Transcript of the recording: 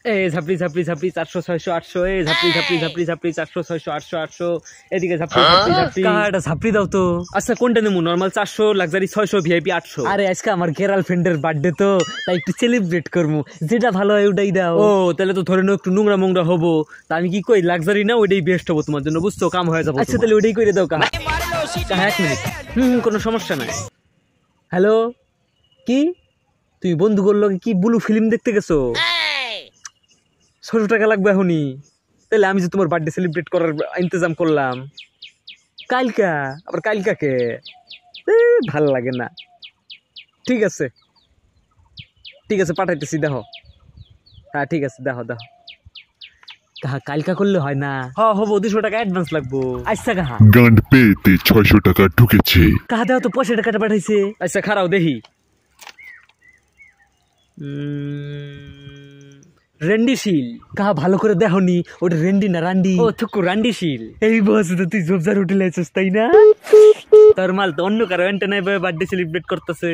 এ ঝাপড়ি ঝাপড়ি ঝাপড়ি 400 600 800 এ ঝাপড়ি ঝাপড়ি ঝাপড়ি ঝাপড়ি 400 600 800 800 এদিকে ঝাপড়ি ঝাপড়ি ঝাপড়ি কাটা ঝাপড়ি দাও তো। আচ্ছা কোনটা নেবো? Normal 400, luxury 600, VIP 800। আরে আজকে আমার গার্লফ্রেন্ডের বার্থডে তো, তাই একটু সেলিব্রেট করবো, যেটা ভালো হয় ওটাই দাও। ও তাহলে তো ধরে নাও একটু নোংরা মোংরা হবো, তা আমি কি কই লাক্সারি না ওইটাই বেস্ট হবো তোমার জন্য, বুঝছো? কাম হয়ে যাবো। আচ্ছা তাহলে ওটাই করে দাও। কাহা 1 মিনিট। কোনো সমস্যা নাই। হ্যালো, কি তুমি বন্ধু করলো কি ব্লু ফিল্ম দেখতে গেছো? 600 টাকা লাগবে এখনই। তাহলে আমি যে তোমার বার্থডে সেলিব্রেট করার ইন্তজাম করলাম কালকা, আবার কালকাকে ভাল লাগে না। ঠিক আছে ঠিক আছে, পাঠাইতেছি, দেখো। হ্যাঁ ঠিক আছে, দেখো দেখো। কাহা কালকা করলে হয় না? হ্যাঁ হবো, 200 টাকা অ্যাডভান্স লাগবো। আচ্ছা কাহা গান্ড পেতে 600 টাকা ঢুকেছে। কাহা দাও তো, 50 টাকাটা পাঠাইছে। আচ্ছা খারাও দেখি। রেন্ডিশিল। কাহা ভালো করে দেখনি, ওটা রেন্ডি না রান্ডি? ও থুকু রান্ডিশিল। এই বস তো তুই জবজার হোটেলে আছিস তাই না? তোর মাল তো অন্য কারো এন্টারনাই বার্থডে সেলিব্রেট করতেছে।